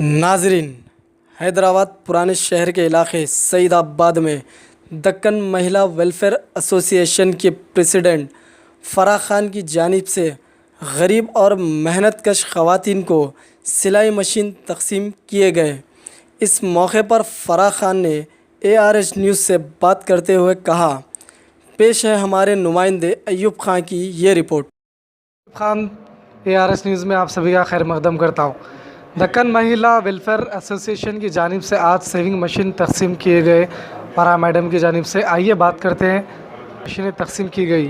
नाजरीन, हैदराबाद पुराने शहर के इलाके सईदाबाद में दक्कन महिला वेलफेयर एसोसिएशन के प्रेसिडेंट फ़राह खान की जानिब से गरीब और मेहनतकश ख़वातीन को सिलाई मशीन तकसीम किए गए। इस मौके पर फ़राह खान ने ARS न्यूज़ से बात करते हुए कहा। पेश है हमारे नुमाइंदे अयूब खान की ये रिपोर्ट। खान ARS न्यूज़ में आप सभी का खैर मकदम करता हूँ। दक्कन महिला वेलफेयर एसोसिएशन की जानिब से आज सेविंग मशीन तकसीम किए गए फ़राह मैडम की जानिब से। आइए बात करते हैं, मशीनें तकसीम की गई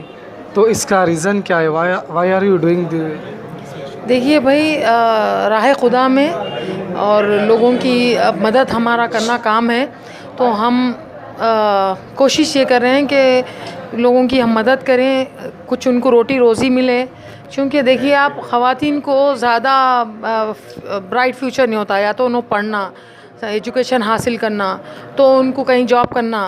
तो इसका रीज़न क्या है? Why are you doing? देखिए भाई, राह खुदा में और लोगों की मदद हमारा करना काम है, तो हम कोशिश ये कर रहे हैं कि लोगों की हम मदद करें, कुछ उनको रोटी रोज़ी मिले। क्योंकि देखिए आप, ख़वातीन को ज़्यादा ब्राइट फ्यूचर नहीं होता, या तो उन्हें पढ़ना, एजुकेशन हासिल करना, तो उनको कहीं जॉब करना।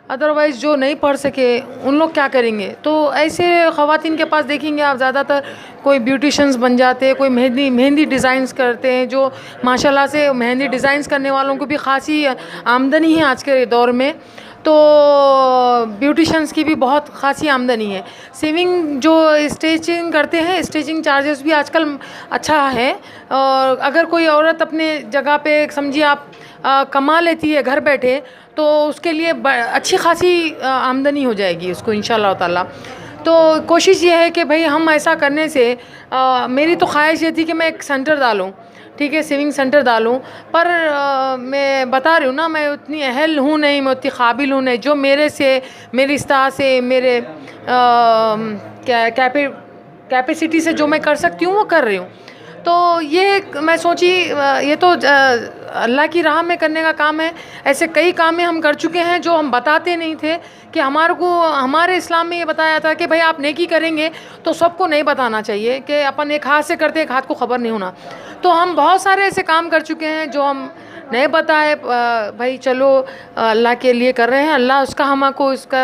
अदरवाइज़ जो नहीं पढ़ सके उन लोग क्या करेंगे? तो ऐसे ख़वातीन के पास देखेंगे आप, ज़्यादातर कोई ब्यूटिशन्स बन जाते हैं, कोई मेहंदी डिज़ाइंस करते हैं, जो माशाल्लाह से मेहंदी डिज़ाइंस करने वालों को भी ख़ासी आमदनी है आज के दौर में। तो ब्यूटिशन्स की भी बहुत ख़ासी आमदनी है। सेविंग जो स्टिचिंग करते हैं, स्टिचिंग चार्जेस भी आजकल अच्छा है। और अगर कोई औरत अपने जगह पे समझिए आप कमा लेती है घर बैठे, तो उसके लिए अच्छी खासी आमदनी हो जाएगी उसको इंशाल्लाह ताला। तो कोशिश ये है कि भाई हम ऐसा करने से मेरी तो ख्वाहिश ये थी कि मैं एक सेंटर डालूँ, ठीक है, सेविंग सेंटर डालूँ। पर मैं बता रही हूँ ना, मैं उतनी अहल हूँ नहीं, मैं उतनी काबिल हूँ नहीं। जो मेरे से, मेरी इस्ता से, मेरे कैपेसिटी से जो मैं कर सकती हूँ वो कर रही हूँ। तो ये मैं सोची, ये तो अल्लाह की राह में करने का काम है। ऐसे कई काम हम कर चुके हैं जो हम बताते नहीं थे कि हमारे इस्लाम में ये बताया था कि भाई आप नेकी करेंगे तो सबको नहीं बताना चाहिए कि अपन एक हाथ से करते एक हाथ को ख़बर नहीं होना। तो हम बहुत सारे ऐसे काम कर चुके हैं जो हम नहीं बताए। भाई चलो, अल्लाह के लिए कर रहे हैं, अल्लाह उसका हमको इसका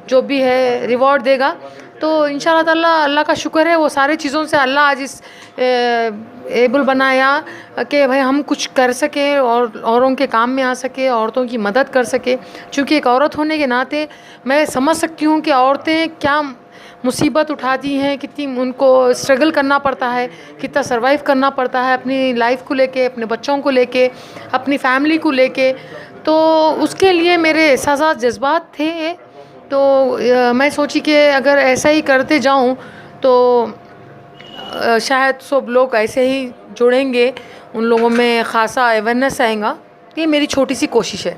जो भी है रिवॉर्ड देगा। तो इंशाल्लाह ताला अल्लाह का शुक्र है, वो सारी चीज़ों से अल्लाह आज इस एबल बनाया कि भाई हम कुछ कर सके और औरों के काम में आ सके, औरतों की मदद कर सके। क्योंकि एक औरत होने के नाते मैं समझ सकती हूँ कि औरतें क्या मुसीबत उठाती हैं, कितनी उनको स्ट्रगल करना पड़ता है, कितना सर्वाइव करना पड़ता है अपनी लाइफ को लेके, अपने बच्चों को लेके, अपनी फैमिली को लेके। तो उसके लिए मेरे एहसास जज्बात थे। तो मैं सोची कि अगर ऐसा ही करते जाऊं तो शायद सब लोग ऐसे ही जुड़ेंगे, उन लोगों में ख़ासा अवेयरनेस आएगा। ये मेरी छोटी सी कोशिश है।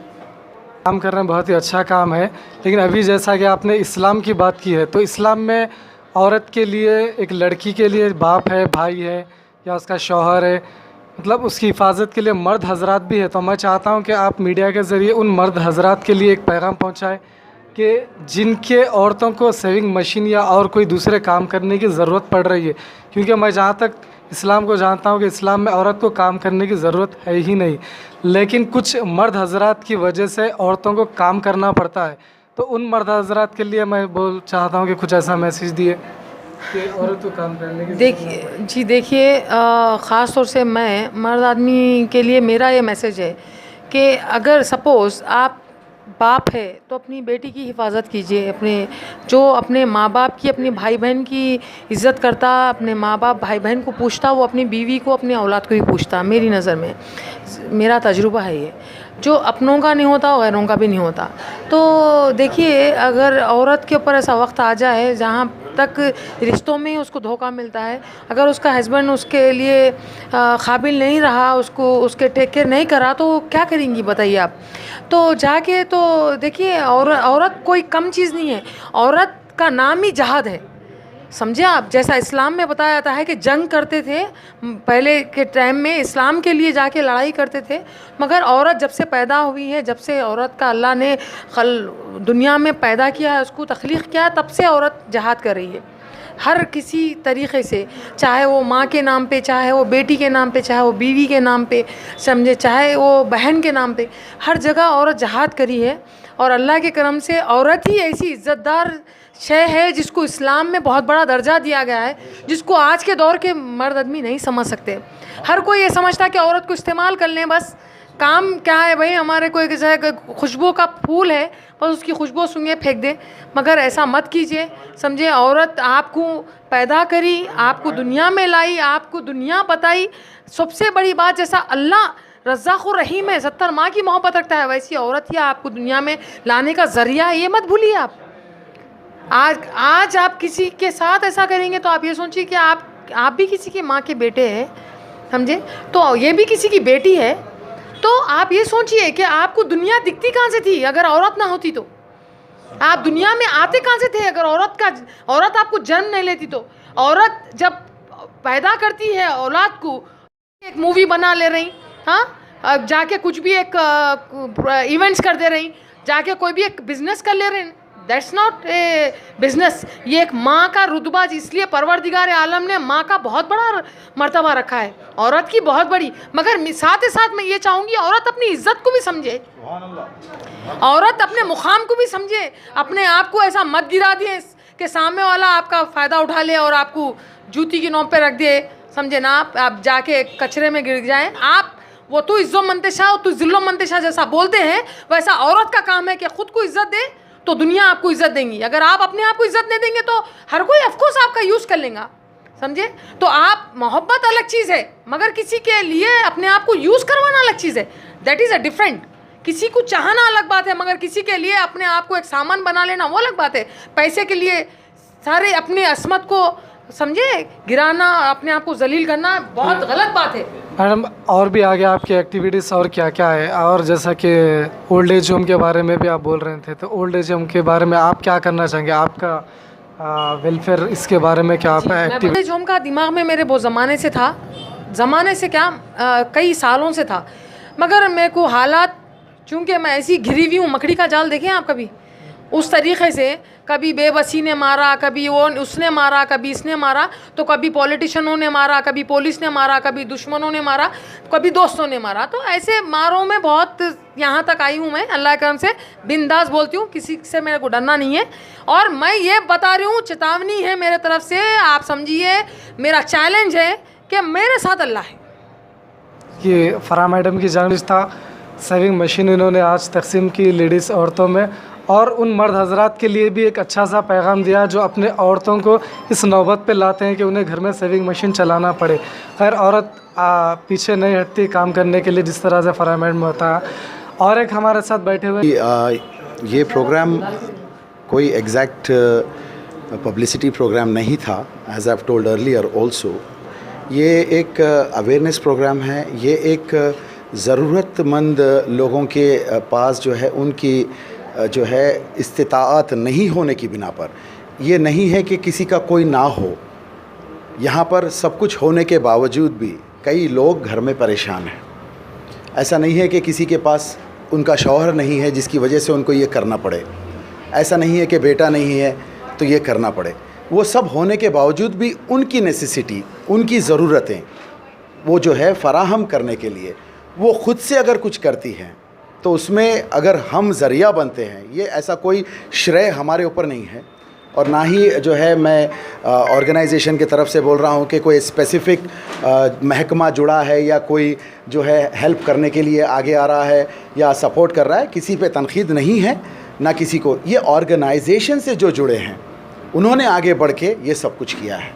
काम कर रहे हैं, बहुत ही अच्छा काम है। लेकिन अभी जैसा कि आपने इस्लाम की बात की है, तो इस्लाम में औरत के लिए, एक लड़की के लिए बाप है, भाई है या उसका शौहर है, मतलब उसकी हिफाजत के लिए मर्द हजरात भी है। तो मैं चाहता हूं कि आप मीडिया के ज़रिए उन मर्द हजरात के लिए एक पैगाम पहुंचाएं कि जिनके औरतों को सेविंग मशीन या और कोई दूसरे काम करने की ज़रूरत पड़ रही है। क्योंकि मैं जहाँ तक इस्लाम को जानता हूँ कि इस्लाम में औरत को काम करने की ज़रूरत है ही नहीं, लेकिन कुछ मर्द हजरात की वजह से औरतों को काम करना पड़ता है। तो उन मर्द हजरात के लिए मैं चाहता हूँ कि कुछ ऐसा मैसेज दिए कि औरत को काम करने की। देखिए, ख़ास तौर से मैं मर्द आदमी के लिए मेरा ये मैसेज है कि अगर सपोज़ आप बाप है तो अपनी बेटी की हिफाजत कीजिए। अपने माँ बाप की, अपने भाई बहन की इज़्ज़त करता, अपने माँ बाप भाई बहन को पूछता, वो अपनी बीवी को, अपनी औलाद को भी पूछता। मेरी नज़र में, मेरा तजुर्बा है ये। जो अपनों का नहीं होता गैरों का भी नहीं होता। तो देखिए, अगर औरत के ऊपर ऐसा वक्त आ जाए जहाँ तक रिश्तों में उसको धोखा मिलता है, अगर उसका हस्बैंड उसके लिए काबिल नहीं रहा, उसको उसके टेक केयर नहीं करा, तो वो क्या करेंगी बताइए आप? तो जाके तो देखिए, औरत कोई कम चीज़ नहीं है। औरत का नाम ही जहाद है, समझे आप? जैसा इस्लाम में बताया जाता है कि जंग करते थे पहले के टाइम में, इस्लाम के लिए जाके लड़ाई करते थे। मगर औरत जब से पैदा हुई है, जब से औरत का अल्लाह ने दुनिया में पैदा किया है, उसको तख्लीक़ किया, तब से औरत जहाद कर रही है हर किसी तरीक़े से। चाहे वो माँ के नाम पे, चाहे वो बेटी के नाम पे, चाहे वो बीवी के नाम पे, समझे, चाहे वो बहन के नाम पे, हर जगह औरत जहाद करी है। और अल्लाह के करम से औरत ही ऐसी इज़्ज़तदार शय है जिसको इस्लाम में बहुत बड़ा दर्जा दिया गया है, जिसको आज के दौर के मर्द आदमी नहीं समझ सकते। हर कोई ये समझता है कि औरत को इस्तेमाल कर लें, बस काम क्या है भाई, हमारे कोई जैसे खुशबू का फूल है बस उसकी खुशबू सूंघे फेंक दे। मगर ऐसा मत कीजिए, समझे। औरत आपको पैदा करी, आपको दुनिया में लाई, आपको दुनिया बताई। सबसे बड़ी बात, जैसा अल्लाह रज़्ज़ाक़ और रहीम है, 70 माँ की मोहब्बत रखता है, वैसी औरत ही आपको दुनिया में लाने का ज़रिया है, ये मत भूलिए आप। आज आप किसी के साथ ऐसा करेंगे तो आप ये सोचिए कि आप भी किसी के माँ के बेटे हैं, समझे। तो ये भी किसी की बेटी है। तो आप ये सोचिए कि आपको दुनिया दिखती कहाँ से थी अगर औरत ना होती तो? आप दुनिया में आते कहाँ से थे अगर औरत आपको जन्म नहीं लेती तो? औरत जब पैदा करती है औलाद को, एक मूवी बना ले रही, हाँ, जाके कुछ भी एक इवेंट्स कर दे रही, जाके कोई भी एक बिजनेस कर ले रही, दैट्स नॉट ए बिजनेस। ये एक माँ का रुतबा, इसलिए परवरदिगार आलम ने माँ का बहुत बड़ा मर्तबा रखा है, औरत की बहुत बड़ी। मगर साथ ही साथ मैं ये चाहूँगी औरत अपनी इज्जत को भी समझे, औरत अपने मुकाम को भी समझे। अपने आप को ऐसा मत गिरा दिए कि सामने वाला आपका फ़ायदा उठा ले और आपको जूती की नोक पे रख दे, समझे ना। आप जाके कचरे में गिर जाएं। आप वो तो इज्जो मंतशा और तो ज़िल्लो मंतशा जैसा बोलते हैं, वैसा औरत का काम है कि ख़ुद को इज्जत दे तो दुनिया आपको इज्जत देंगी। अगर आप अपने आप को इज्जत नहीं देंगे तो हर कोई ऑफकोर्स आपका यूज़ कर लेगा, समझे। तो आप, मोहब्बत अलग चीज़ है, मगर किसी के लिए अपने आप को यूज़ करवाना अलग चीज़ है, दैट इज़ अ डिफरेंट। किसी को चाहना अलग बात है, मगर किसी के लिए अपने आप को एक सामान बना लेना वो अलग बात है। पैसे के लिए सारे अपने अस्मत को, समझे, गिराना, अपने आप को जलील करना बहुत गलत बात है। मैडम, और भी आगे आपकी एक्टिविटीज़ और क्या क्या है? और जैसा कि ओल्ड एज होम के बारे में भी आप बोल रहे थे, तो ओल्ड एज होम के बारे में आप क्या करना चाहेंगे? आपका वेलफेयर, इसके बारे में क्या आप एक्टिविटी? ओल्ड एज होम का दिमाग में मेरे बहुत ज़माने से था, ज़माने से क्या, कई सालों से था। मगर मेरे को हालात, चूँकि मैं ऐसी घिरी हुई हूँ, मकड़ी का जाल देखें आप कभी, उस तरीक़े से कभी बेबसी ने मारा, कभी वो उसने मारा, कभी इसने मारा, तो कभी पॉलिटिशियनों ने मारा, कभी पुलिस ने मारा, कभी दुश्मनों ने मारा, कभी दोस्तों ने मारा। तो ऐसे मारों में बहुत यहाँ तक आई हूँ मैं, अल्लाह के करम से बिंदास बोलती हूँ, किसी से मेरे को डरना नहीं है। और मैं ये बता रही हूँ, चेतावनी है मेरे तरफ से, आप समझिए, मेरा चैलेंज है कि मेरे साथ अल्लाह है। ये फराह मैडम की जानिब था सेविंग मशीन इन्होंने आज तकसीम की लेडीज़ औरतों में, और उन मर्द हजरात के लिए भी एक अच्छा सा पैगाम दिया जो अपने औरतों को इस नौबत पे लाते हैं कि उन्हें घर में सेविंग मशीन चलाना पड़े। खैर, औरत पीछे नहीं हटती काम करने के लिए, जिस तरह से फराह मैडम होता है। और एक हमारे साथ बैठे हुए, ये प्रोग्राम कोई एग्जैक्ट पब्लिसिटी प्रोग्राम नहीं था, as I have told earlier also. ये एक अवेयरनेस प्रोग्राम है। ये एक ज़रूरतमंद लोगों के पास जो है, उनकी जो है इस्तिताअत नहीं होने की बिना पर, ये नहीं है कि किसी का कोई ना हो, यहाँ पर सब कुछ होने के बावजूद भी कई लोग घर में परेशान हैं। ऐसा नहीं है कि किसी के पास उनका शौहर नहीं है जिसकी वजह से उनको ये करना पड़े, ऐसा नहीं है कि बेटा नहीं है तो ये करना पड़े। वो सब होने के बावजूद भी उनकी नेसेसिटी, उनकी ज़रूरतें वो जो है फ़राहम करने के लिए वो ख़ुद से अगर कुछ करती हैं तो उसमें अगर हम ज़रिया बनते हैं, ये ऐसा कोई श्रेय हमारे ऊपर नहीं है। और ना ही जो है मैं ऑर्गेनाइजेशन की तरफ से बोल रहा हूँ कि कोई स्पेसिफ़िक महकमा जुड़ा है या कोई जो है हेल्प करने के लिए आगे आ रहा है या सपोर्ट कर रहा है। किसी पे तनकीद नहीं है, ना किसी को। ये ऑर्गेनाइजेशन से जो जुड़े हैं उन्होंने आगे बढ़ के ये सब कुछ किया है।